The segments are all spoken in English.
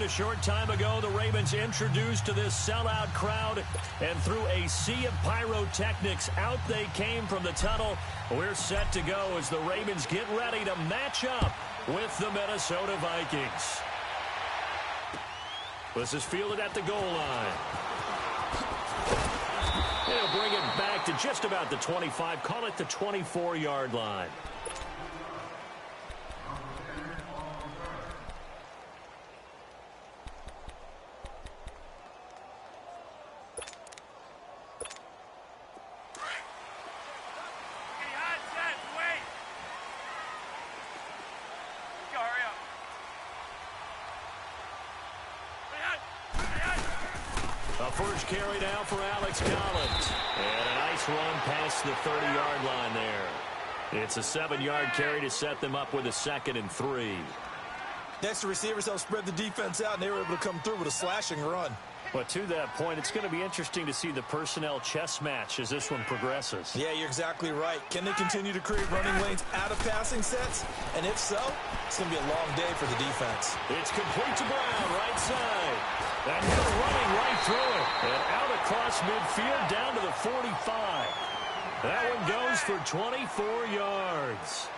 A short time ago, the Ravens introduced to this sellout crowd, and through a sea of pyrotechnics, out they came from the tunnel. We're set to go as the Ravens get ready to match up with the Minnesota Vikings. This is fielded at the goal line. They'll bring it back to just about the 25, call it the 24-yard line. First carry now for Alex Collins. And a nice run past the 30-yard line there. It's a 7-yard carry to set them up with a 2nd and 3. Next, the receivers help spread the defense out, and they were able to come through with a slashing run. But to that point, it's going to be interesting to see the personnel chess match as this one progresses. Yeah, you're exactly right. Can they continue to create running lanes out of passing sets? And if so, it's going to be a long day for the defense. It's complete to Brown, right side. And he's running right through it. And out across midfield down to the 45. That one goes for 24 yards.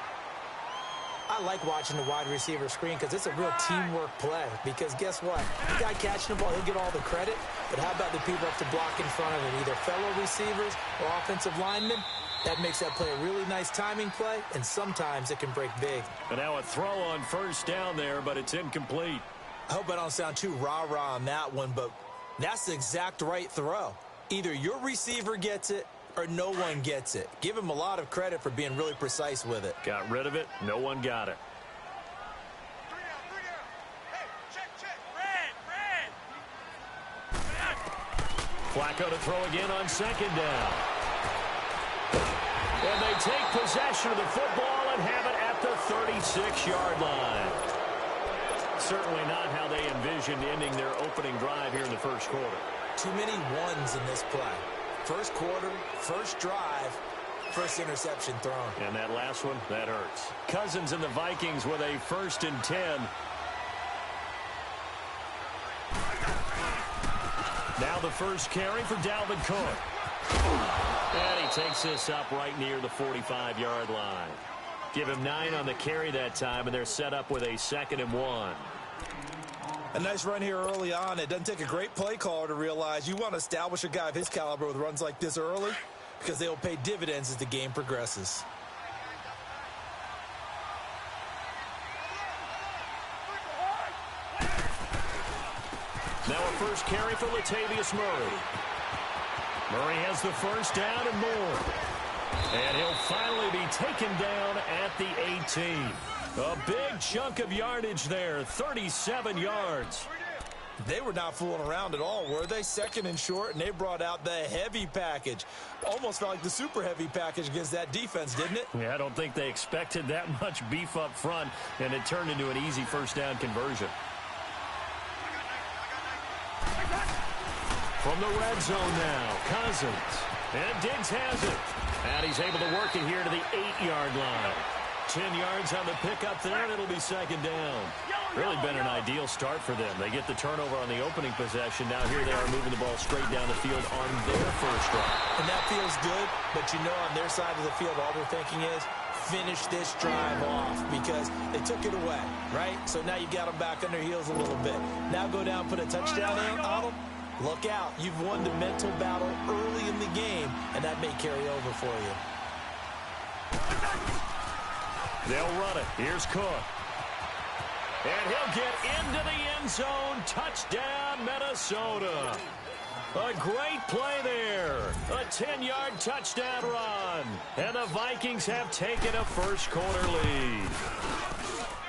I like watching the wide receiver screen because it's a real teamwork play. Because guess what? The guy catching the ball, he'll get all the credit. But how about the people up to block in front of him? Either fellow receivers or offensive linemen. That makes that play a really nice timing play, and sometimes it can break big. And now a throw on first down there, but it's incomplete. I hope I don't sound too rah-rah on that one, but that's the exact right throw. Either your receiver gets it or no one gets it. Give him a lot of credit for being really precise with it. Got rid of it. No one got it. Flacco to throw again on 2nd down. And they take possession of the football and have it at the 36-yard line. Certainly not how they envisioned ending their opening drive here in the first quarter. Too many ones in this play. First quarter, first drive, first interception thrown. And that last one, that hurts. Cousins and the Vikings with a 1st and 10. Now the first carry for Dalvin Cook. And he takes this up right near the 45-yard line. Give him 9 on the carry that time, and they're set up with a 2nd and 1. A nice run here early on. It doesn't take a great play caller to realize you want to establish a guy of his caliber with runs like this early because they will pay dividends as the game progresses. Now a first carry for Latavius Murray. Murray has the first down and more. And he'll finally be taken down at the 18. A big chunk of yardage there, 37 yards. They were not fooling around at all, were they? 2nd and short, and they brought out the heavy package. Almost felt like the super heavy package against that defense, didn't it? Yeah, I don't think they expected that much beef up front, and it turned into an easy first down conversion. From the red zone now, Cousins. And Diggs has it. And he's able to work it here to the 8-yard line. 10 yards on the pickup there, and it'll be 2nd down. Really been an ideal start for them. They get the turnover on the opening possession. Now here they are moving the ball straight down the field on their first drive. And that feels good, but you know on their side of the field, all they're thinking is, finish this drive off because they took it away, right? So now you got them back on their heels a little bit. Now go down, put a touchdown on them. Look out. You've won the mental battle early in the game, and that may carry over for you. They'll run it. Here's Cook. And he'll get into the end zone. Touchdown, Minnesota. A great play there. A 10-yard touchdown run. And the Vikings have taken a first quarter lead.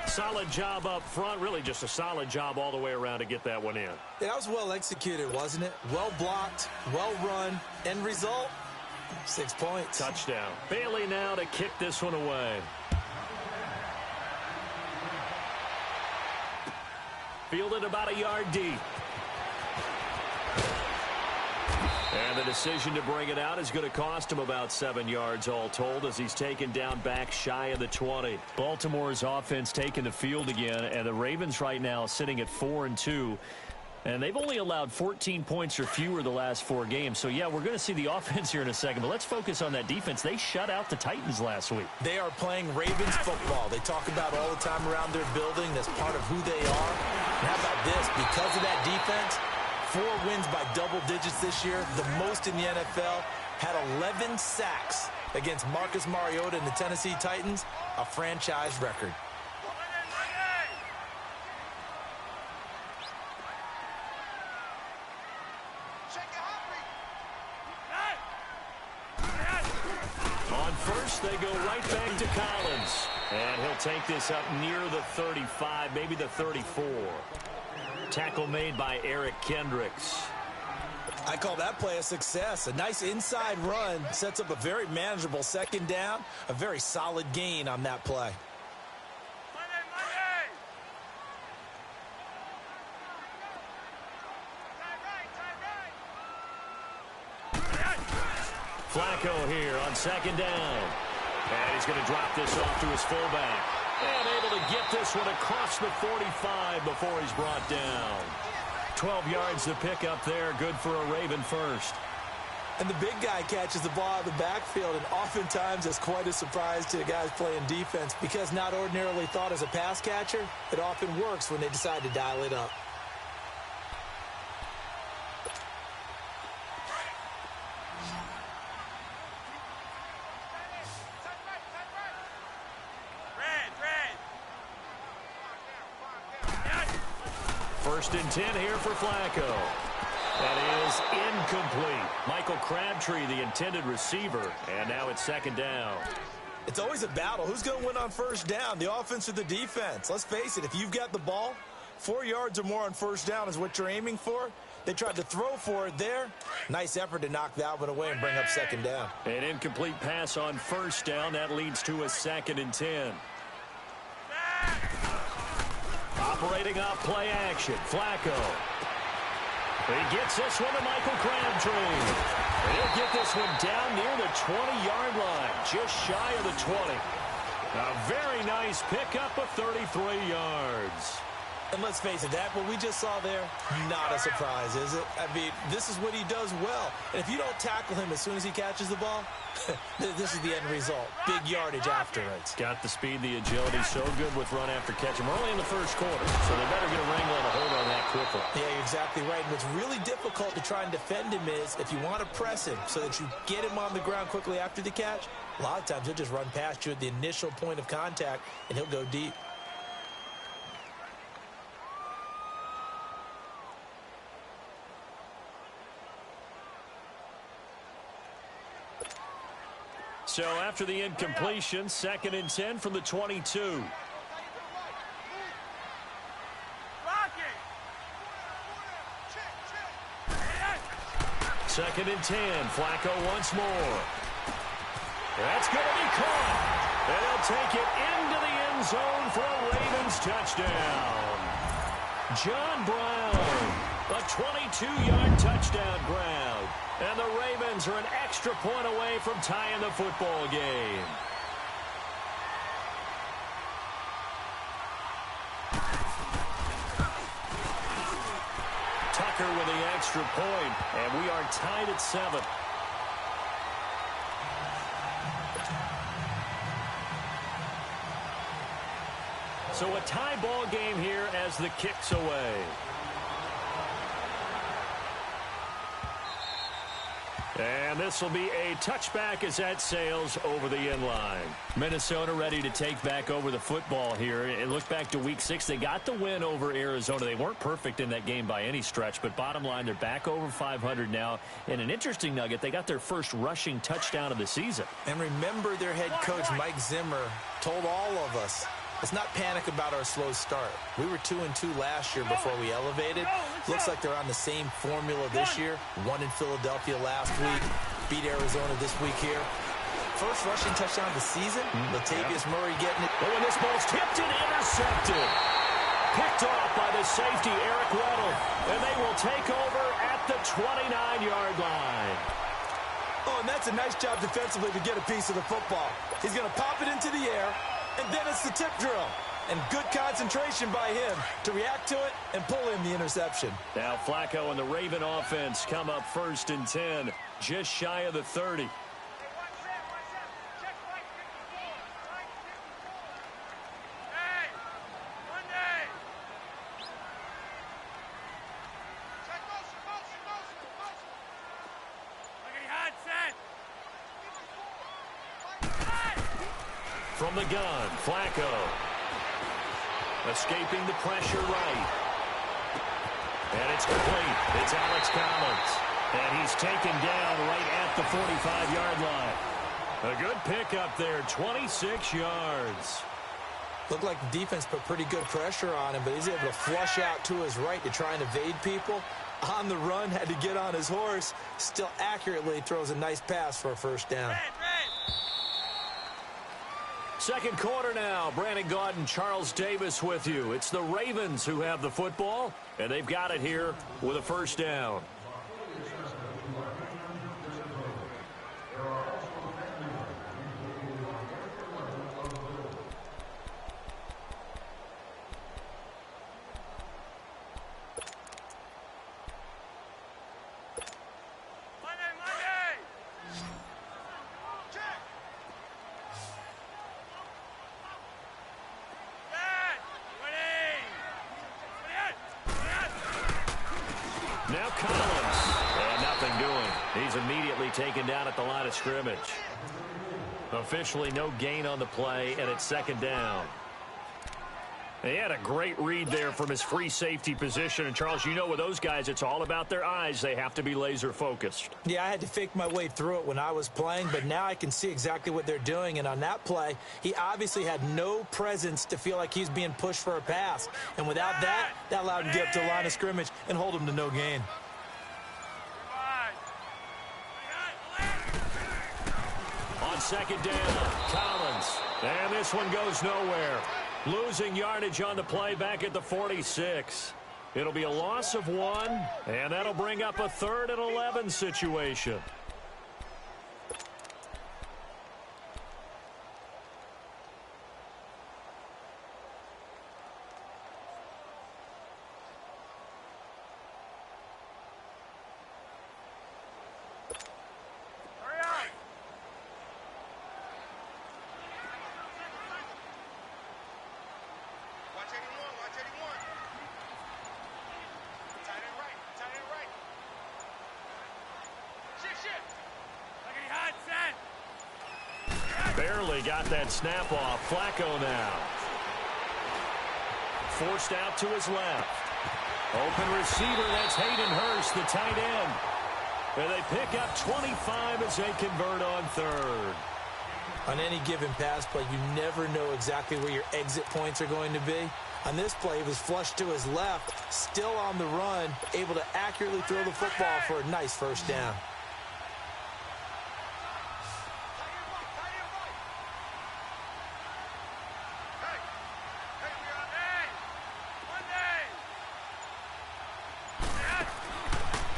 Solid job up front. Really just a solid job all the way around to get that one in. That was well executed, wasn't it? Well blocked, well run. End result, 6 points. Touchdown. Bailey now to kick this one away. Fielded about a yard deep. And the decision to bring it out is going to cost him about 7 yards all told as he's taken down back shy of the 20. Baltimore's offense taking the field again, and the Ravens right now sitting at 4-2. And they've only allowed 14 points or fewer the last 4 games. So, yeah, we're going to see the offense here in a second. But let's focus on that defense. They shut out the Titans last week. They are playing Ravens football. They talk about all the time around their building. That's part of who they are. And how about this? Because of that defense, 4 wins by double digits this year, the most in the NFL, had 11 sacks against Marcus Mariota and the Tennessee Titans, a franchise record. On first, they go right back to Collins. And he'll take this up near the 35, maybe the 34. Tackle made by Eric Kendricks. I call that play a success. A nice inside run sets up a very manageable second down. A very solid gain on that play. Flacco here on second down. And he's going to drop this off to his fullback. And able to get this one across the 45 before he's brought down. 12 yards to pick up there. Good for a Raven first. And the big guy catches the ball out of the backfield, and oftentimes it's quite a surprise to the guys playing defense because not ordinarily thought as a pass catcher, it often works when they decide to dial it up. First and 10 here for Flacco. That is incomplete. Michael Crabtree, the intended receiver, and now it's second down. It's always a battle. Who's going to win on first down, the offense or the defense? Let's face it, if you've got the ball, 4 yards or more on first down is what you're aiming for. They tried to throw for it there. Nice effort to knock that one away and bring up second down. An incomplete pass on first down. That leads to a second and 10. Operating off play action, Flacco. He gets this one to Michael Crabtree. He'll get this one down near the 20-yard line, just shy of the 20. A very nice pickup of 33 yards. And let's face it, that what we just saw there, not a surprise, is it? I mean, this is what he does well. And if you don't tackle him as soon as he catches the ball, this is the end result. Big yardage afterwards. Got the speed, the agility, so good with run after catch. We're only in the first quarter, so they better get a wrangle and a hold on that quickly. Yeah, you're exactly right. And what's really difficult to try and defend him is if you want to press him so that you get him on the ground quickly after the catch, a lot of times he'll just run past you at the initial point of contact, and he'll go deep. So after the incompletion, second and 10 from the 22. Second and 10. Flacco once more. That's going to be caught. And he'll take it into the end zone for a Ravens touchdown. John Brown, a 22-yard touchdown grab. And the Ravens are an extra point away from tying the football game. Tucker with the extra point, and we are tied at 7. So a tie ball game here as the kick's away. And this will be a touchback as that sails over the end line. Minnesota ready to take back over the football here. And look back to Week 6. They got the win over Arizona. They weren't perfect in that game by any stretch. But bottom line, they're back over 500 now. And an interesting nugget, they got their first rushing touchdown of the season. And remember their head coach, Mike Zimmer, told all of us, let's not panic about our slow start. We were 2-2 last year before we elevated. Looks like they're on the same formula this year. Won in Philadelphia last week. Beat Arizona this week here. First rushing touchdown of the season. Latavius Murray getting it. Oh, and this ball's tipped and intercepted. Picked off by the safety, Eric Weddle. And they will take over at the 29-yard line. Oh, and that's a nice job defensively to get a piece of the football. He's going to pop it into the air, and then it's the tip drill. And good concentration by him to react to it and pull in the interception. Now Flacco and the Raven offense come up 1st and 10, just shy of the 30. From the gun, Flacco. Escaping the pressure right. And it's complete. It's Alex Collins. And he's taken down right at the 45-yard line. A good pickup there, 26 yards. Looked like the defense put pretty good pressure on him, but he's able to flush out to his right to try and evade people. On the run, had to get on his horse. Still accurately throws a nice pass for a first down. Second quarter now. Brandon Gaudin and Charles Davis with you. It's the Ravens who have the football, and they've got it here with a first down. Now Collins, and nothing doing. He's immediately taken down at the line of scrimmage. Officially no gain on the play, and it's second down. He had a great read there from his free safety position. And, Charles, you know with those guys, it's all about their eyes. They have to be laser-focused. Yeah, I had to fake my way through it when I was playing, but now I can see exactly what they're doing. And on that play, he obviously had no presence to feel like he's being pushed for a pass. And without that, that allowed him to get up to the line of scrimmage and hold him to no gain. On second down, Collins. And this one goes nowhere. Losing yardage on the play back at the 46. It'll be a loss of 1, and that'll bring up a 3rd and 11 situation. Barely got that snap off. Flacco now. Forced out to his left. Open receiver, that's Hayden Hurst, the tight end. And they pick up 25 as they convert on 3rd. On any given pass play, you never know exactly where your exit points are going to be. On this play, he was flushed to his left, still on the run, able to accurately throw the football for a nice first down.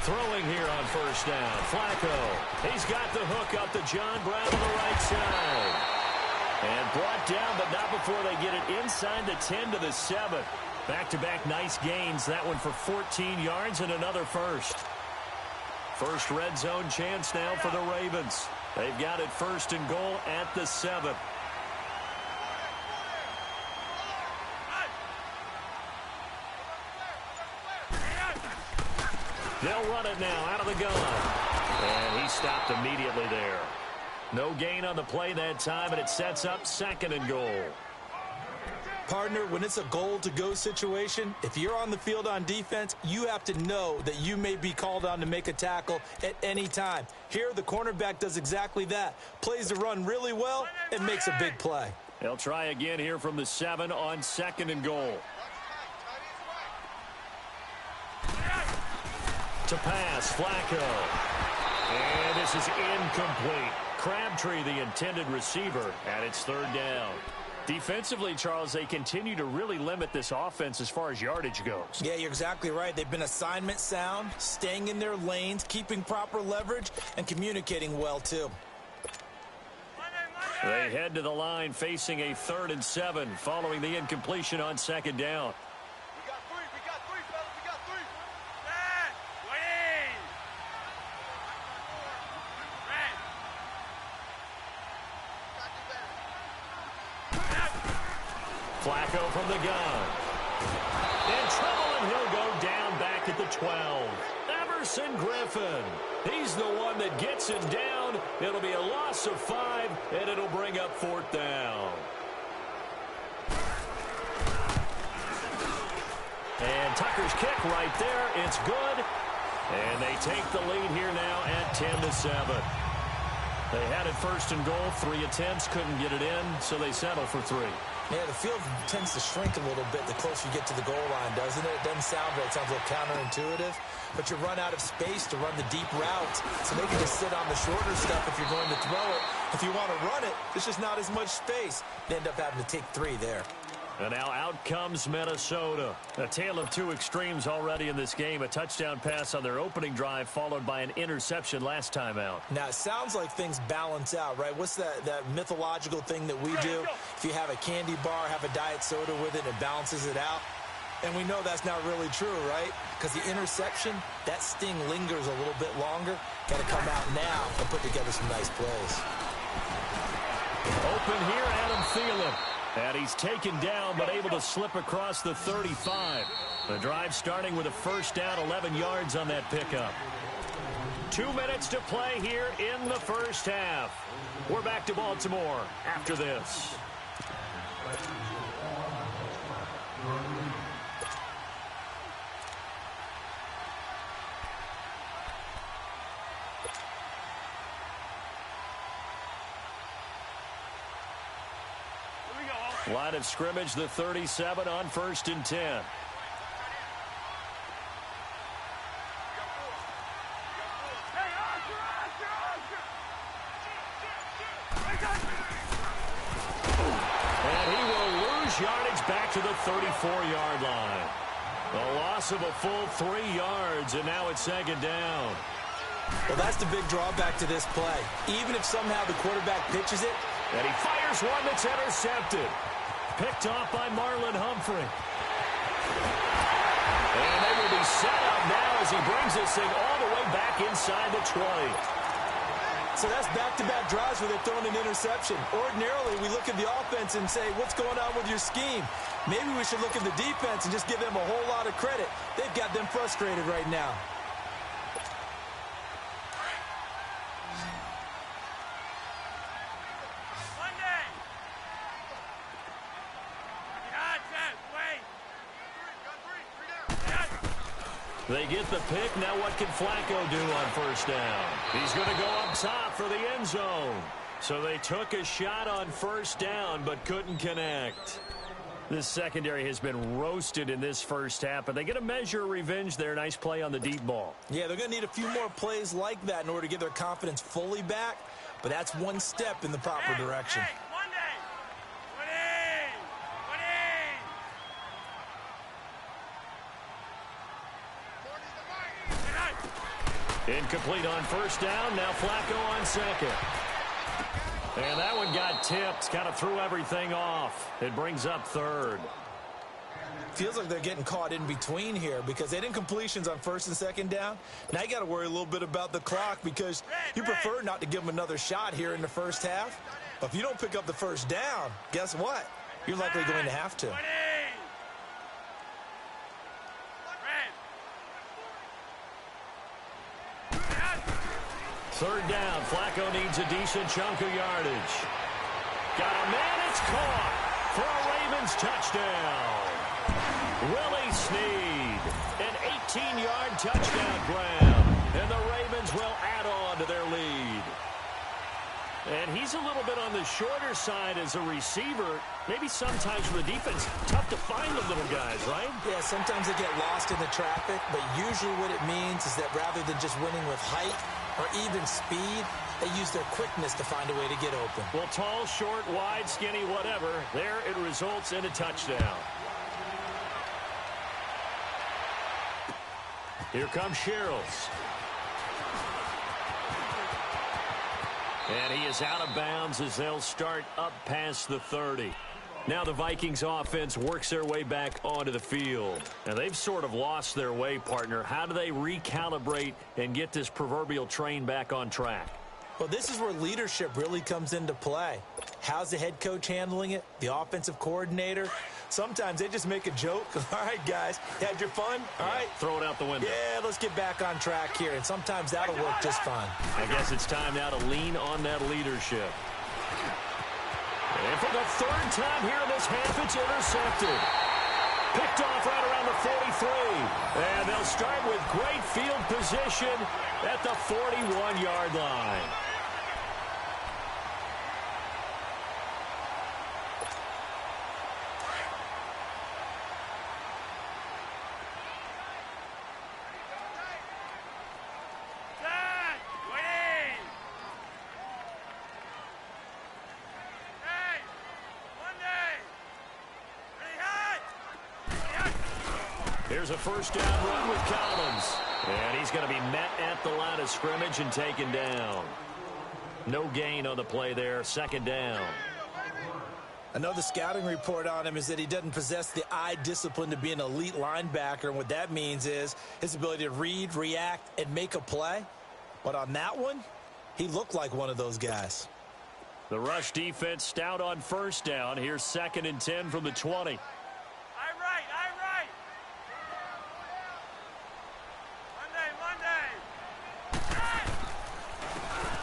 Throwing here on first down. Flacco. He's got the hook up to John Brown on the right side. And brought down, but not before they get it inside the 10 to the 7. Back-to-back nice gains. That one for 14 yards and another first. First red zone chance now for the Ravens. They've got it 1st and goal at the 7. They'll run it now out of the gun. And he stopped immediately there. No gain on the play that time, and it sets up 2nd and goal. Partner, when it's a goal-to-go situation, if you're on the field on defense, you have to know that you may be called on to make a tackle at any time. Here, the cornerback does exactly that. Plays the run really well and makes a big play. They'll try again here from the 7 on 2nd and goal. To pass, Flacco. And this is incomplete. Crabtree, the intended receiver, and it's 3rd down. Defensively, Charles, they continue to really limit this offense as far as yardage goes. Yeah, you're exactly right. They've been assignment sound, staying in their lanes, keeping proper leverage, and communicating well, too. They head to the line facing a 3rd and 7 following the incompletion on 2nd down. We got three, fellas, we got three. Flacco from the gun. In trouble, and he'll go down back at the 12. Everson Griffin. He's the one that gets it down. It'll be a loss of 5, and it'll bring up 4th down. And Tucker's kick right there. It's good. And they take the lead here now at 10-7. They had it 1st and goal, 3 attempts, couldn't get it in, so they settle for 3. Yeah, the field tends to shrink a little bit the closer you get to the goal line, doesn't it? It doesn't sound right. It sounds a little counterintuitive. But you run out of space to run the deep route, so they can just sit on the shorter stuff if you're going to throw it. If you want to run it, there's just not as much space. They end up having to take 3 there. And now out comes Minnesota. A tale of 2 extremes already in this game. A touchdown pass on their opening drive, followed by an interception last time out. Now, it sounds like things balance out, right? What's that mythological thing that we do? If you have a candy bar, have a diet soda with it, it balances it out. And we know that's not really true, right? Because the interception, that sting lingers a little bit longer. Got to come out now and put together some nice plays. Open here, Adam Thielen. And he's taken down, but able to slip across the 35. The drive starting with a 1st down, 11 yards on that pickup. 2 minutes to play here in the 1st half. We're back to Baltimore after this. Line of scrimmage, the 37 on 1st and 10. And he will lose yardage back to the 34-yard line. A loss of a full 3 yards, and now it's 2nd down. Well, that's the big drawback to this play. Even if somehow the quarterback pitches it. And he fires one that's intercepted. Picked off by Marlon Humphrey. And they will be set up now as he brings this thing all the way back inside the 20. So that's back-to-back drives where they're throwing an interception. Ordinarily, we look at the offense and say, what's going on with your scheme? Maybe we should look at the defense and just give them a whole lot of credit. They've got them frustrated right now. They get the pick. Now what can Flacco do on 1st down? He's going to go up top for the end zone. So they took a shot on 1st down but couldn't connect. This secondary has been roasted in this 1st half, but they get a measure of revenge there. Nice play on the deep ball. Yeah, they're going to need a few more plays like that in order to get their confidence fully back, but that's one step in the proper direction. Incomplete on 1st down. Now Flacco on 2nd. And that one got tipped. Kind of threw everything off. It brings up 3rd. Feels like they're getting caught in between here because they did incompletions on 1st and 2nd down. Now you got to worry a little bit about the clock because you prefer not to give them another shot here in the 1st half. But if you don't pick up the 1st down, guess what? You're likely going to have to. 3rd down. Flacco needs a decent chunk of yardage. Got a man. It's caught for a Ravens touchdown. Willie Snead. An 18-yard touchdown grab. And the Ravens will add on to their lead. And he's a little bit on the shorter side as a receiver. Maybe sometimes for the defense, tough to find the little guys, right? Yeah, sometimes they get lost in the traffic, but usually what it means is that rather than just winning with height or even speed, They use their quickness to find a way to get open. Well, tall, short, wide, skinny, whatever, there it results in a touchdown. Here comes Sherrills. And he is out of bounds as they'll start up past the 30. Now the Vikings offense works their way back onto the field. Now they've sort of lost their way, partner. How do they recalibrate and get this proverbial train back on track? Well, this is where leadership really comes into play. How's the head coach handling it? The offensive coordinator? Sometimes they just make a joke. All right, guys, had your fun? All right. Throw it out the window. Yeah, let's get back on track here, and sometimes that'll work just fine. I guess it's time now to lean on that leadership. And for the third time here in this half, it's intercepted. Picked off right around the 43. And they'll start with great field position at the 41-yard line. Here's a first down run with Collins. And he's going to be met at the line of scrimmage and taken down. No gain on the play there. Second down. I know the scouting report on him is that he doesn't possess the eye discipline to be an elite linebacker. And what that means is his ability to read, react, and make a play. But on that one, he looked like one of those guys. The rush defense stout on first down. Here's 2nd and 10 from the 20.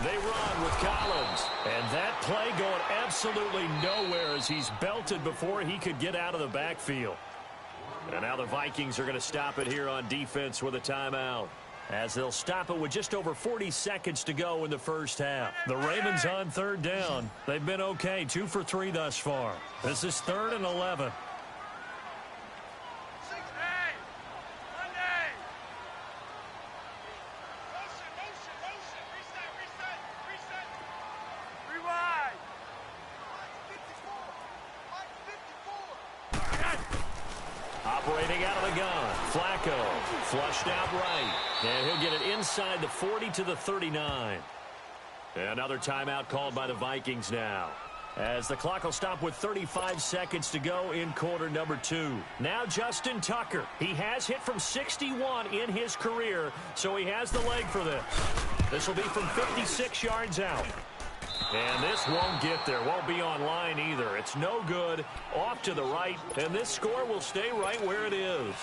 They run with Collins. And that play going absolutely nowhere as he's belted before he could get out of the backfield. And now the Vikings are going to stop it here on defense with a timeout, as they'll stop it with just over 40 seconds to go in the first half. The Ravens on third down. They've been okay, 2 for 3 thus far. This is 3rd and 11. Operating out of the gun, Flacco flushed out right, and he'll get it inside the 40 to the 39. Another timeout called by the Vikings now, as the clock will stop with 35 seconds to go in quarter number 2. Now Justin Tucker. He has hit from 61 in his career, so he has the leg for this. This will be from 56 yards out. And this won't get there, won't be on line either. It's no good, off to the right, and this score will stay right where it is.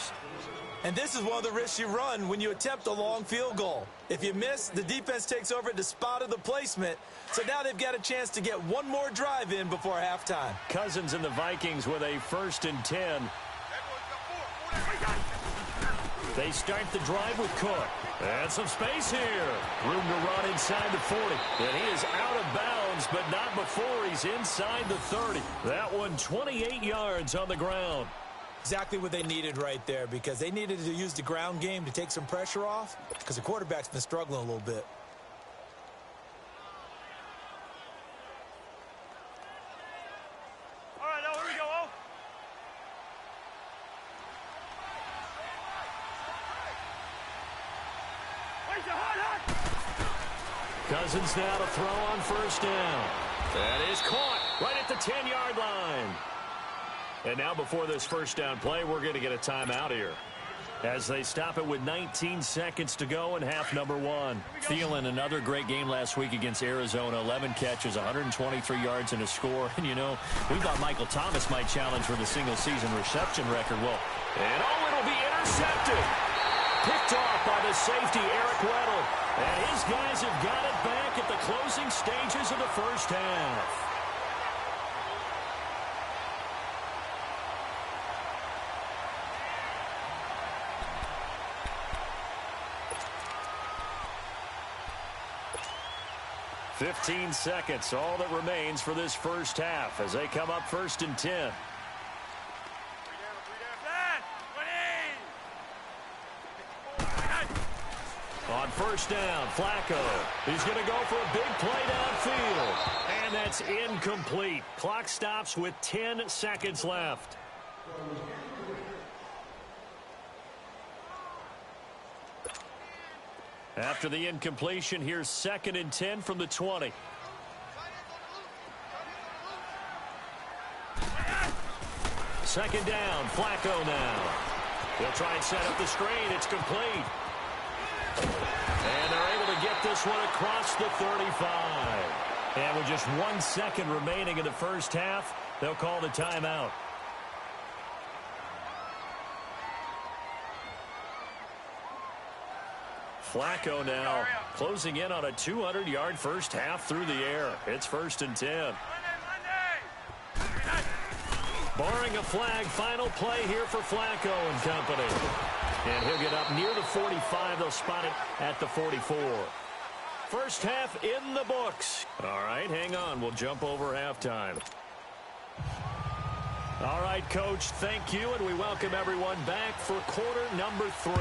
And this is one of the risks you run when you attempt a long field goal. If you miss, the defense takes over at the spot of the placement, so now they've got a chance to get one more drive in before halftime. Cousins and the Vikings with a 1st and 10. They start the drive with Cook. And some space here. Room to run inside the 40. And he is out of bounds, but not before he's inside the 30. That one 28 yards on the ground. Exactly what they needed right there, because they needed to use the ground game to take some pressure off, because the quarterback's been struggling a little bit. Cousins now to throw on first down. That is caught right at the 10-yard line. And now before this first down play, we're going to get a timeout here, as they stop it with 19 seconds to go in half number 1. Thielen, another great game last week against Arizona. 11 catches, 123 yards and a score. And, you know, we thought Michael Thomas might challenge for the single-season reception record. Well, and it'll be intercepted. Picked off by the safety, Eric Weddle. And his guys have got it back at the closing stages of the first half. "15 seconds, all that remains for this first half as they come up 1st and 10. On first down, Flacco. He's going to go for a big play downfield. And that's incomplete. Clock stops with 10 seconds left. After the incompletion, here's 2nd and 10 from the 20. Second down, Flacco now. They'll try and set up the screen. It's complete. And they're able to get this one across the 35. And with just 1 second remaining in the first half, they'll call the timeout. Flacco now closing in on a 200-yard first half through the air. It's 1st and 10. Barring a flag, final play here for Flacco and company. And he'll get up near the 45. They'll spot it at the 44. First half in the books. All right, hang on. We'll jump over halftime. All right, Coach, thank you, and we welcome everyone back for quarter number 3.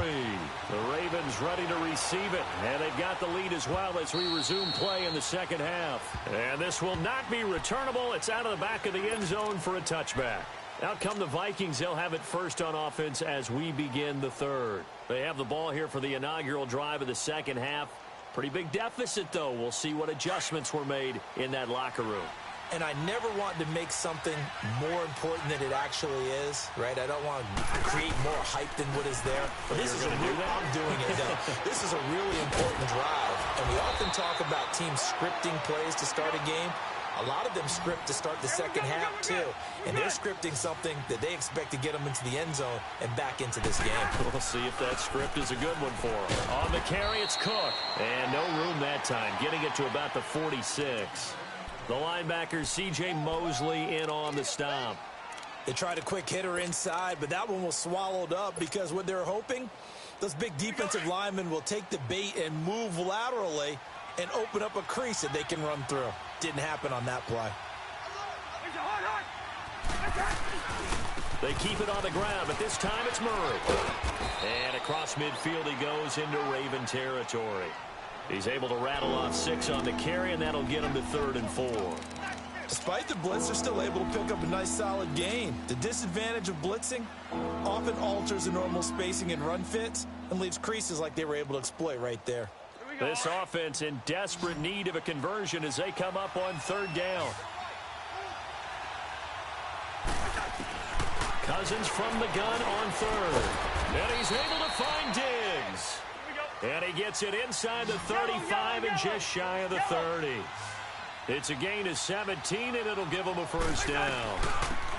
The Ravens ready to receive it, and they've got the lead as well as we resume play in the second half. And this will not be returnable. It's out of the back of the end zone for a touchback. Out come the Vikings. They'll have it first on offense as we begin the third. They have the ball here for the inaugural drive of the second half. Pretty big deficit, though. We'll see what adjustments were made in that locker room. And I never want to make something more important than it actually is, right? I don't want to create more hype than what is there. But this is I'm doing it, though. This is a really important drive. And we often talk about teams scripting plays to start a game. A lot of them script to start the second half, too. And they're scripting something that they expect to get them into the end zone and back into this game. We'll see if that script is a good one for them. On the carry, it's Cook. And no room that time, getting it to about the 46. The linebacker, C.J. Mosley, in on the stop. They tried a quick hitter inside, but that one was swallowed up because what they're hoping, those big defensive linemen will take the bait and move laterally and open up a crease that they can run through. Didn't happen on that play. They keep it on the ground, but this time it's Murray. And across midfield he goes into Raven territory. He's able to rattle off 6 on the carry, and that'll get him to 3rd and 4. Despite the blitz, they're still able to pick up a nice, solid gain. The disadvantage of blitzing often alters the normal spacing and run fits and leaves creases like they were able to exploit right there. This offense in desperate need of a conversion as they come up on 3rd down. Cousins from the gun on 3rd. And he's able to find Diggs. And he gets it inside the 35 and just shy of the 30. It's a gain of 17, and it'll give them a first down.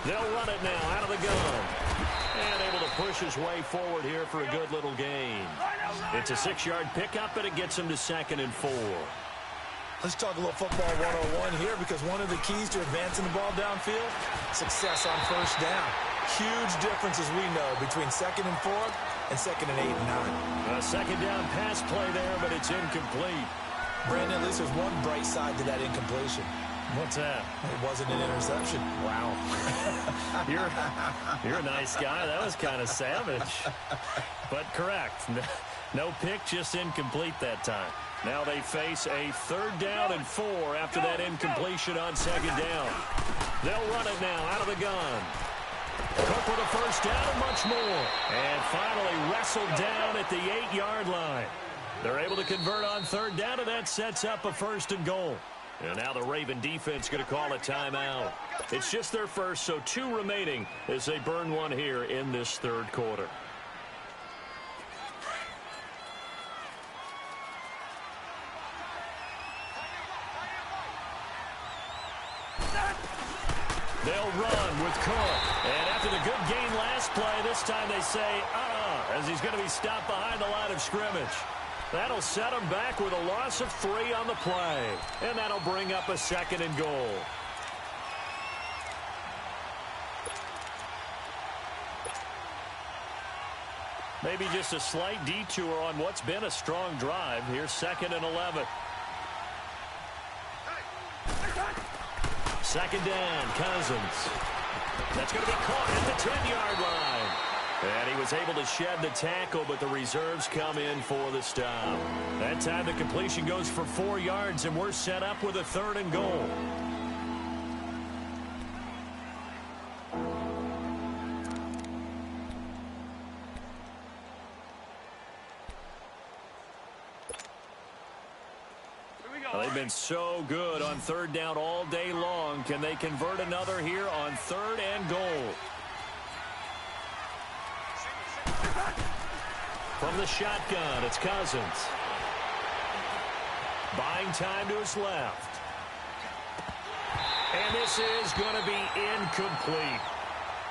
They'll run it now out of the gun. And able to push his way forward here for a good little gain. It's a 6-yard pickup, and it gets him to 2nd and 4. Let's talk a little football 101 here, because one of the keys to advancing the ball downfield, success on first down. Huge differences we know between 2nd and 4 and 2nd and 8 and 9. A 2nd down pass play there, but it's incomplete. Brandon, at least there's one bright side to that incompletion. What's that? It wasn't an interception. Wow. You're a nice guy. That was kind of savage. But correct. No pick, just incomplete that time. Now they face a 3rd down and 4 after that incompletion on 2nd down. They'll run it now out of the gun. Cook with a first down and much more. And finally wrestled down at the 8-yard line. They're able to convert on 3rd down, and that sets up a 1st and goal. And now the Raven defense going to call a timeout. It's just their first, so 2 remaining as they burn one here in this 3rd quarter. They'll run with Cook. And after the good gain last play, this time they say, as he's going to be stopped behind the line of scrimmage. That'll set him back with a loss of 3 on the play. And that'll bring up a 2nd and goal. Maybe just a slight detour on what's been a strong drive. Here's 2nd and 11. 2nd down, Cousins. That's going to be caught at the 10-yard line. And he was able to shed the tackle, but the reserves come in for the stop. That time the completion goes for 4 yards, and we're set up with a 3rd and goal. Well, they've been so good on 3rd down all day long. Can they convert another here on 3rd and goal? From the shotgun, it's Cousins. Buying time to his left. And this is going to be incomplete.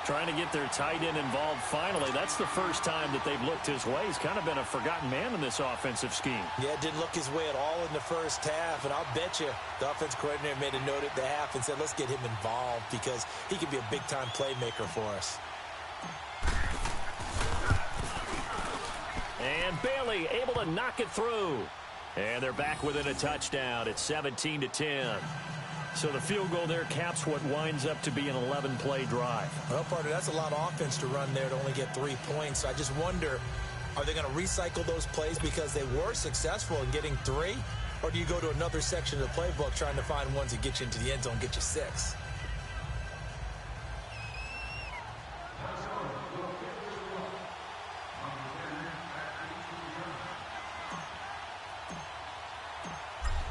Trying to get their tight end involved finally. That's the first time that they've looked his way. He's kind of been a forgotten man in this offensive scheme. Yeah, it didn't look his way at all in the first half. And I'll bet you the offense coordinator made a note at the half and said, let's get him involved because he could be a big-time playmaker for us. And Bailey able to knock it through. And they're back within a touchdown. It's 17-10. So the field goal there caps what winds up to be an 11-play drive. Well, partner, that's a lot of offense to run there to only get 3 points. So I just wonder, are they going to recycle those plays because they were successful in getting 3? Or do you go to another section of the playbook trying to find ones that get you into the end zone, get you 6?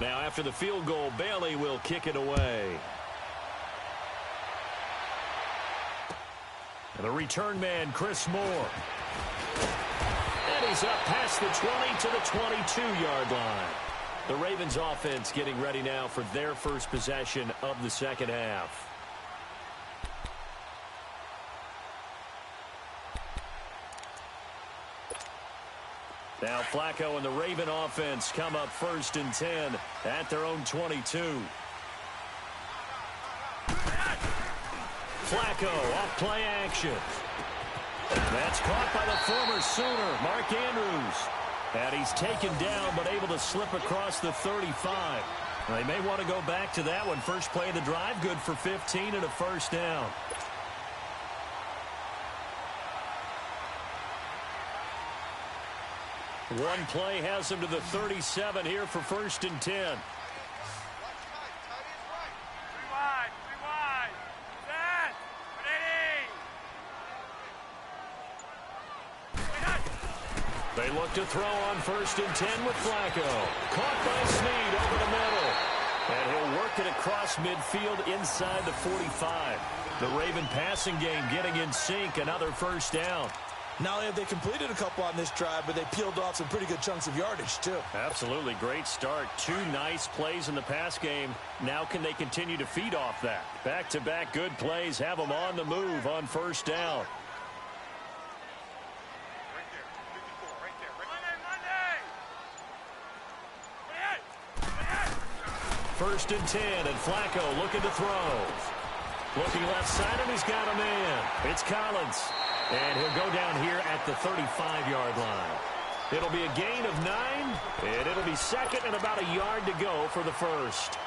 Now, after the field goal, Bailey will kick it away. And the return man, Chris Moore. And he's up past the 20 to the 22-yard line. The Ravens offense getting ready now for their first possession of the second half. Now Flacco and the Raven offense come up 1st and 10 at their own 22. Flacco off play action. That's caught by the former Sooner, Mark Andrews. And he's taken down but able to slip across the 35. They may want to go back to that one. First play of the drive, good for 15 and a first down. One play has him to the 37 here for 1st and 10. Three wide. Set. Ready. They look to throw on 1st and 10 with Flacco. Caught by Snead over the middle. And he'll work it across midfield inside the 45. The Raven passing game getting in sync. Another first down. Not only have they completed a couple on this drive, but they peeled off some pretty good chunks of yardage, too. Absolutely. Great start. 2 nice plays in the pass game. Now can they continue to feed off that? Back-to-back good plays have them on the move on 1st down. Monday. 1st and 10, and Flacco looking to throw. Looking left side, and he's got a man. It's Collins. And he'll go down here at the 35-yard line. It'll be a gain of 9, and it'll be 2nd and about a yard to go for the first.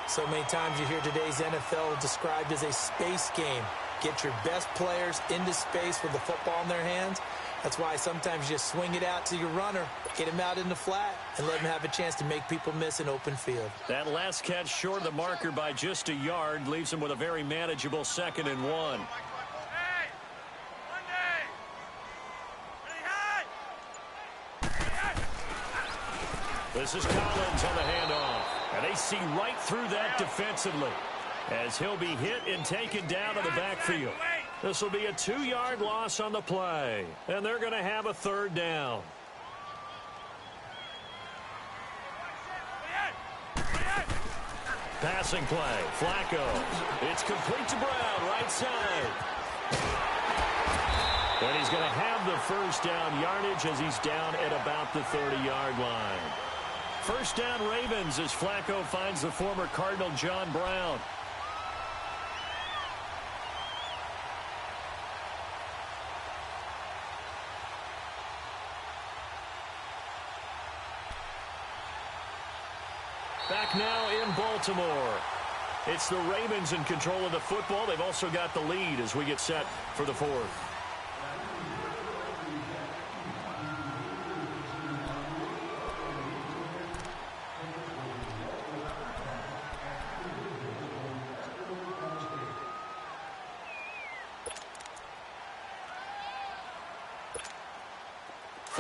So many times you hear today's NFL described as a space game. Get your best players into space with the football in their hands. That's why sometimes you just swing it out to your runner, get him out in the flat, and let him have a chance to make people miss an open field. That last catch short of the marker by just a yard leaves him with a very manageable 2nd and 1. This is Collins on the handoff. And they see right through that defensively as he'll be hit and taken down to the backfield. This will be a 2-yard loss on the play. And they're going to have a 3rd down. Passing play. Flacco. It's complete to Brown, right side. And he's going to have the first down yardage as he's down at about the 30-yard line. First down Ravens as Flacco finds the former Cardinal John Brown. Back now in Baltimore. It's the Ravens in control of the football. They've also got the lead as we get set for the 4th.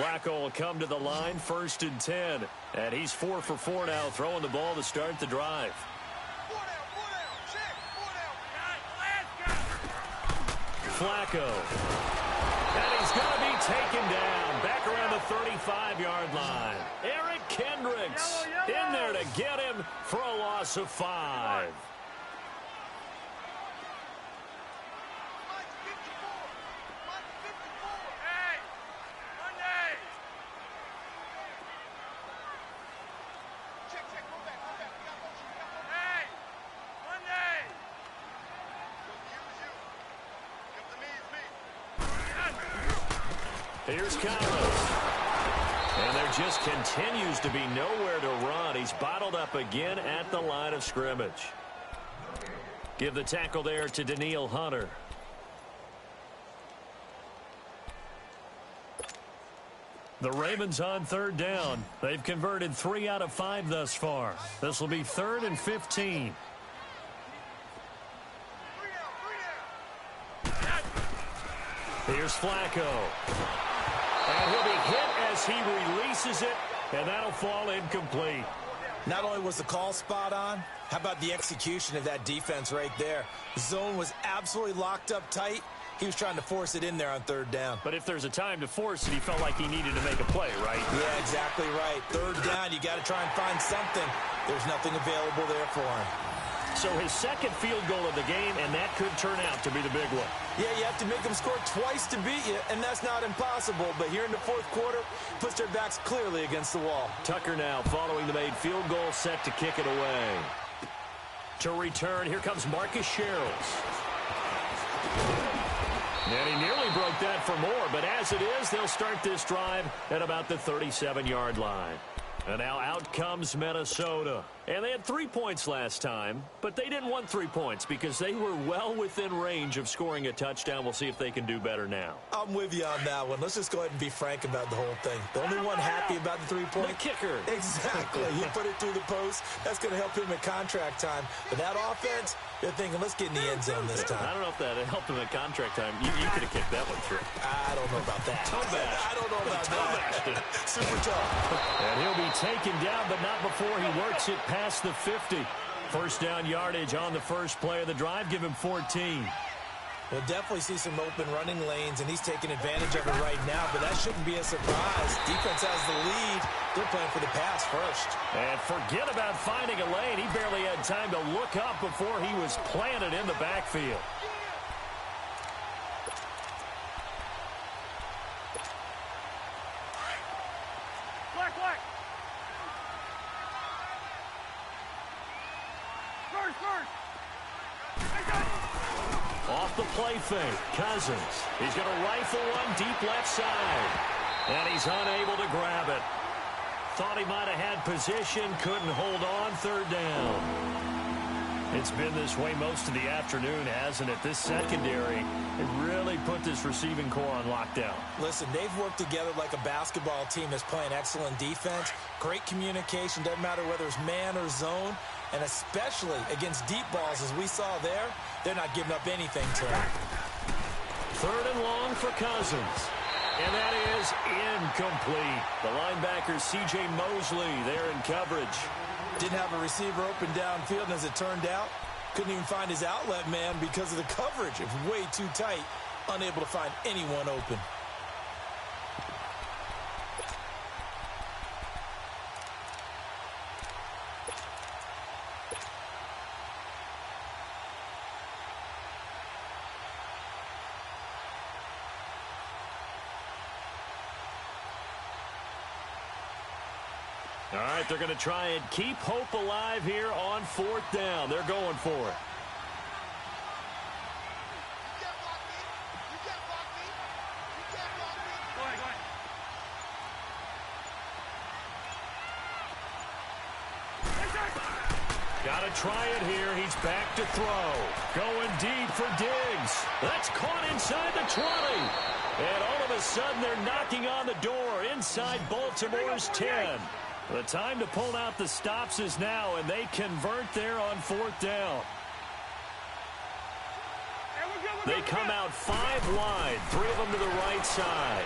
Flacco will come to the line, 1st and 10. And he's 4 for 4 now, throwing the ball to start the drive. Flacco. And he's going to be taken down back around the 35-yard line. Eric Kendricks in there to get him for a loss of 5. Here's Collins. And there just continues to be nowhere to run. He's bottled up again at the line of scrimmage. Give the tackle there to Danielle Hunter. The Ravens on 3rd down. They've converted 3 out of 5 thus far. This will be 3rd and 15. Here's Flacco. And he'll be hit as he releases it, and that'll fall incomplete. Not only was the call spot on, how about the execution of that defense right there? The zone was absolutely locked up tight. He was trying to force it in there on 3rd down. But if there's a time to force it, he felt like he needed to make a play, right? Yeah, exactly right. 3rd down, you got to try and find something. There's nothing available there for him. So his 2nd field goal of the game, and that could turn out to be the big one. Yeah, you have to make them score twice to beat you, and that's not impossible. But here in the 4th quarter, puts their backs clearly against the wall. Tucker now following the made field goal, set to kick it away. To return, here comes Marcus Sherrills. And he nearly broke that for more, but as it is, they'll start this drive at about the 37-yard line. And now out comes Minnesota. And they had 3 points last time, but they didn't want 3 points because they were well within range of scoring a touchdown. We'll see if they can do better now. I'm with you on that one. Let's just go ahead and be frank about the whole thing. The only one happy about the 3-point. The kicker. Exactly. He put it through the post. That's going to help him at contract time. But that offense, they're thinking, let's get in the end zone this time. I don't know if that helped him at contract time. You could have kicked that one through. I don't know about that. I don't know about that. Super tough. And he'll be taken down, but not before he works it past the 50. 1st down yardage on the first play of the drive. Give him 14. We'll definitely see some open running lanes, and he's taking advantage of it right now, but that shouldn't be a surprise. Defense has the lead. They're playing for the pass first. And forget about finding a lane. He barely had time to look up before he was planted in the backfield. Off the play fake, Cousins. He's going to rifle one deep left side. And he's unable to grab it. Thought he might have had position, couldn't hold on, 3rd down. It's been this way most of the afternoon, hasn't it? This secondary, it really put this receiving core on lockdown. Listen, they've worked together like a basketball team that's playing excellent defense. Great communication, doesn't matter whether it's man or zone. And especially against deep balls, as we saw there, they're not giving up anything to him. 3rd and long for Cousins. And that is incomplete. The linebacker, C.J. Mosley, there in coverage. Didn't have a receiver open downfield, and as it turned out, couldn't even find his outlet man because of the coverage. It was way too tight, unable to find anyone open. All right, they're going to try and keep hope alive here on 4th down. They're going for it. Got to try it here. He's back to throw. Going deep for Diggs. That's caught inside the 20. And all of a sudden, they're knocking on the door inside Baltimore's 10. The time to pull out the stops is now, and they convert there on 4th down. They come out 5 wide, 3 of them to the right side.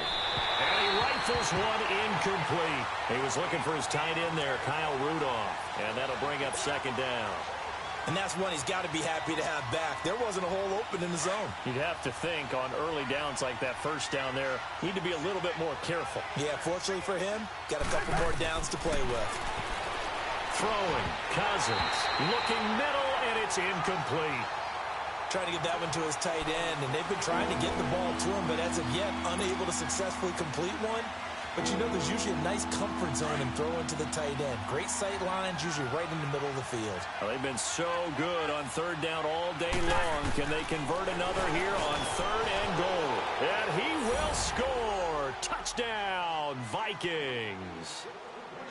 And he rifles one incomplete. He was looking for his tight end there, Kyle Rudolph. And that'll bring up second down. And that's one he's got to be happy to have back. There wasn't a hole open in the zone. You'd have to think on early downs like that first down there, need to be a little bit more careful. Yeah, fortunately for him, got a couple more downs to play with. Throwing, Cousins, looking middle, and it's incomplete. Trying to get that one to his tight end, and they've been trying to get the ball to him, but as of yet, unable to successfully complete one. But you know there's usually a nice comfort zone in throwing to the tight end. Great sight lines, usually right in the middle of the field. Well, they've been so good on third down all day long. Can they convert another here on third and goal? And he will score. Touchdown, Vikings.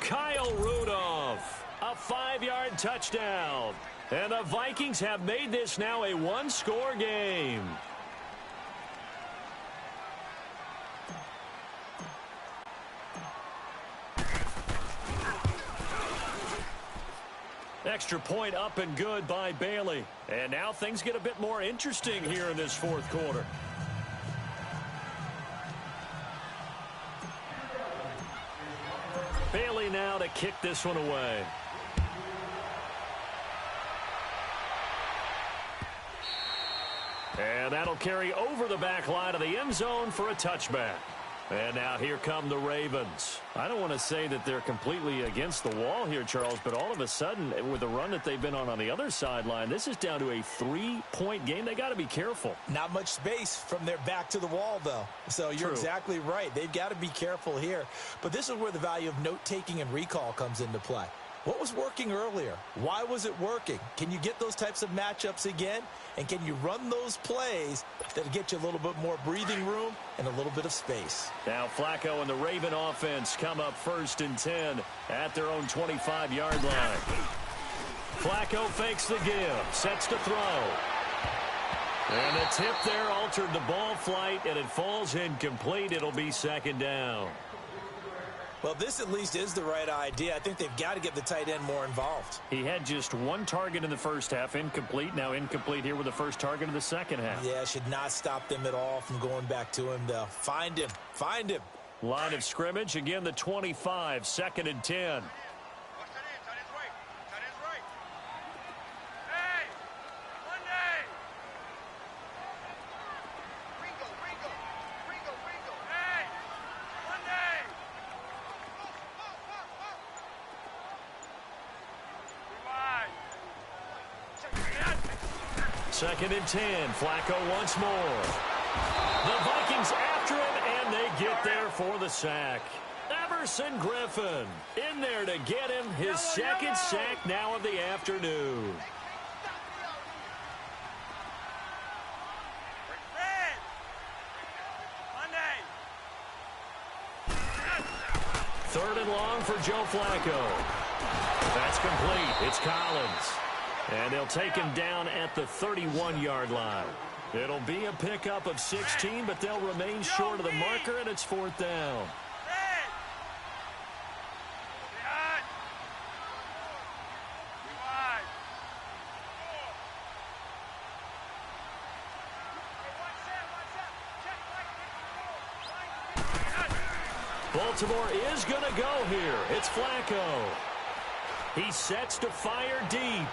Kyle Rudolph, a 5-yard touchdown. And the Vikings have made this now a one-score game. Extra point up and good by Bailey. And now things get a bit more interesting here in this fourth quarter. Bailey now to kick this one away. And that'll carry over the back line of the end zone for a touchback. And now here come the Ravens. I don't want to say that they're completely against the wall here, Charles, but all of a sudden, with the run that they've been on the other sideline, this is down to a 3-point game. They got to be careful. Not much space from their back to the wall, though. So you're exactly right. They've got to be careful here. But this is where the value of note-taking and recall comes into play. What was working earlier? Why was it working? Can you get those types of matchups again? And can you run those plays that get you a little bit more breathing room and a little bit of space? Now Flacco and the Raven offense come up 1st and 10 at their own 25-yard line. Flacco fakes the give, sets to throw. And the tip there altered the ball flight, and it falls incomplete. It'll be second down. Well, this at least is the right idea. I think they've got to get the tight end more involved. He had just one target in the first half, incomplete. Now incomplete here with the first target in the second half. Yeah, should not stop them at all from going back to him, though. Find him. Find him. Line of scrimmage, again the 25, 2nd and 10. Second and 10. Flacco once more. The Vikings after him, and they get there for the sack. Everson Griffin in there to get him his second sack now of the afternoon. Third and long for Joe Flacco. That's complete. It's Collins. And they'll take him down at the 31-yard line. It'll be a pickup of 16, but they'll remain short of the marker, and it's 4th down. Baltimore is going to go here. It's Flacco. He sets to fire deep.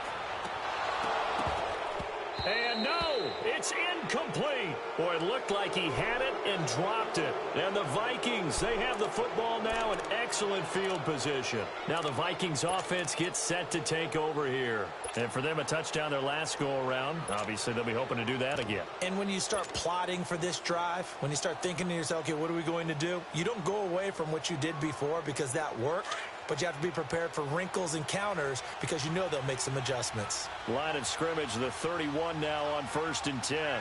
And no, it's incomplete. Boy, it looked like he had it and dropped it. And the Vikings, they have the football now in excellent field position. Now the Vikings offense gets set to take over here. And for them, a touchdown their last go-around. Obviously, they'll be hoping to do that again. And when you start plotting for this drive, when you start thinking to yourself, okay, what are we going to do? You don't go away from what you did before because that worked. But you have to be prepared for wrinkles and counters because you know they'll make some adjustments. Line of scrimmage, the 31 now on 1st and 10.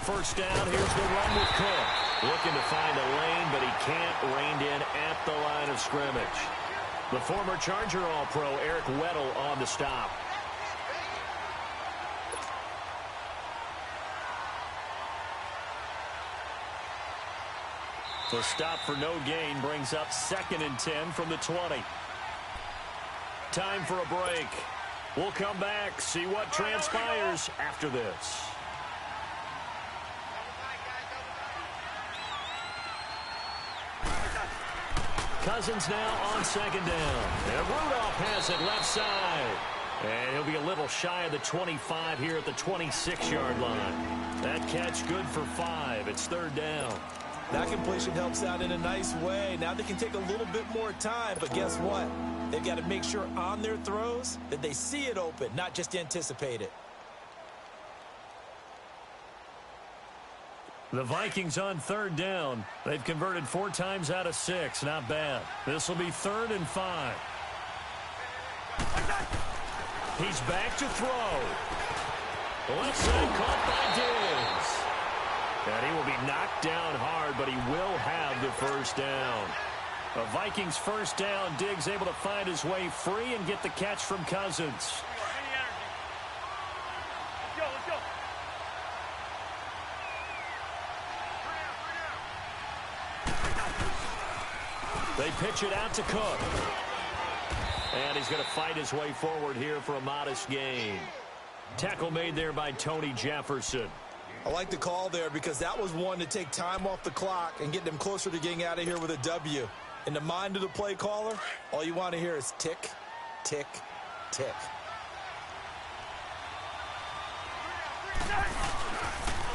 First down, here's the run with Cook. Looking to find a lane, but he can't, reined in at the line of scrimmage. The former Charger All-Pro, Eric Weddle, on the stop. The stop for no gain brings up 2nd and 10 from the 20. Time for a break. We'll come back, see what transpires after this. Cousins now on second down. And Rudolph has it left side. And he'll be a little shy of the 25 here at the 26-yard line. That catch good for 5. It's third down. That completion helps out in a nice way. Now they can take a little bit more time, but guess what? They've got to make sure on their throws that they see it open, not just anticipate it. The Vikings on third down. They've converted 4 times out of 6. Not bad. This will be 3rd and 5. He's back to throw. Left side caught by Diggs. And he will be knocked down hard, but he will have the first down. A Vikings first down. Diggs able to find his way free and get the catch from Cousins. Let's go. They pitch it out to Cook. And he's going to fight his way forward here for a modest gain. Tackle made there by Tony Jefferson. I like the call there because that was one to take time off the clock and get them closer to getting out of here with a W. In the mind of the play caller, all you want to hear is tick, tick, tick.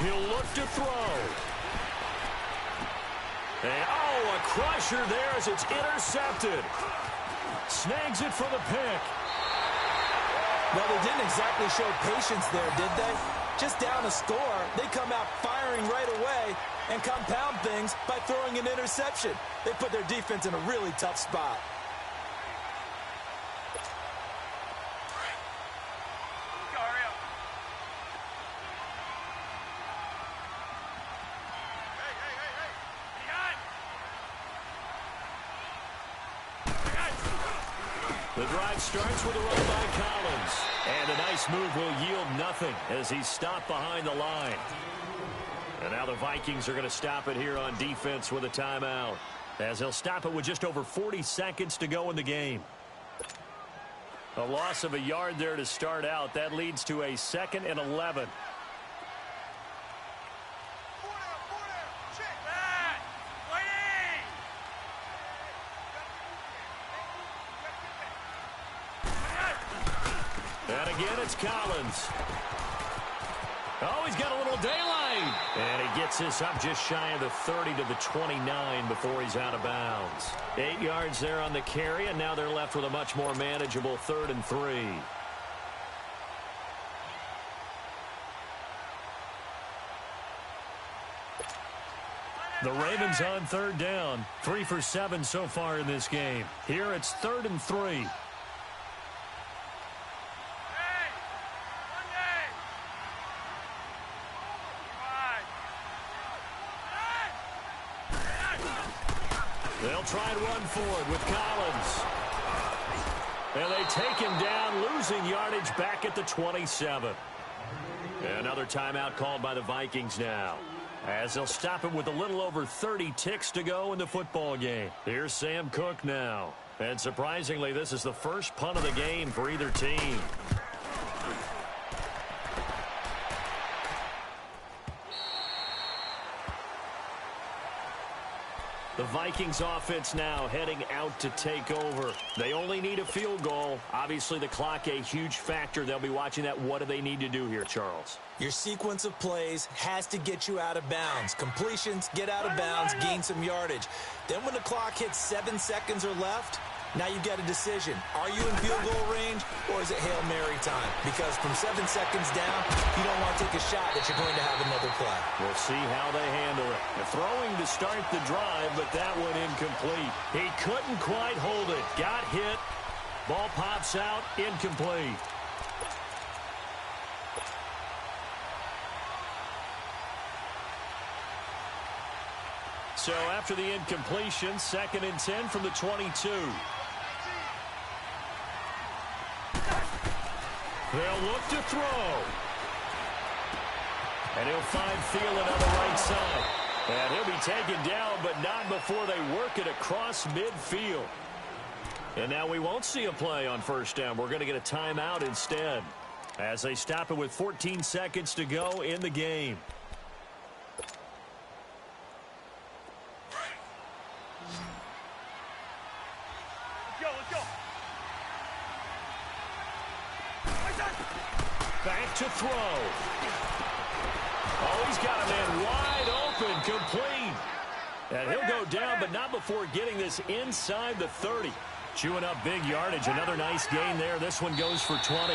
He'll look to throw. And, oh, a crusher there as it's intercepted. Snags it for the pick. Well, they didn't exactly show patience there, did they? Just down a score, they come out firing right away and compound things by throwing an interception. They put their defense in a really tough spot. The drive starts with a run by Collins. And a nice move will yield nothing as he's stopped behind the line. And now the Vikings are going to stop it here on defense with a timeout, as they'll stop it with just over 40 seconds to go in the game. A loss of a yard there to start out. That leads to a 2nd and 11. And again, it's Collins. Oh, he's got a little daylight. And he gets this up just shy of the 30 to the 29 before he's out of bounds. 8 yards there on the carry, and now they're left with a much more manageable 3rd and 3. The Ravens on third down. 3 for 7 so far in this game. Here it's 3rd and 3. They'll try and run forward with Collins. And they take him down, losing yardage back at the 27. Another timeout called by the Vikings now, as they'll stop it with a little over 30 ticks to go in the football game. Here's Sam Cook now. And surprisingly, this is the first punt of the game for either team. The Vikings offense now heading out to take over. They only need a field goal. Obviously, the clock a huge factor. They'll be watching that. What do they need to do here, Charles? Your sequence of plays has to get you out of bounds. Completions, get out of bounds, gain some yardage. Then when the clock hits 7 seconds or left, now you've got a decision. Are you in field goal range, or is it Hail Mary time? Because from 7 seconds down, you don't want to take a shot that you're going to have another play. We'll see how they handle it. The throwing to start the drive, but that one incomplete. He couldn't quite hold it. Got hit. Ball pops out, incomplete. So after the incompletion, 2nd and 10 from the 22. They'll look to throw. And he'll find Thielen on the right side. And he'll be taken down, but not before they work it across midfield. And now we won't see a play on first down. We're going to get a timeout instead, as they stop it with 14 seconds to go in the game. Let's go. Back to throw. Oh, he's got a man wide open, complete. And he'll go down, but not before getting this inside the 30. Chewing up big yardage. Another nice gain there. This one goes for 20.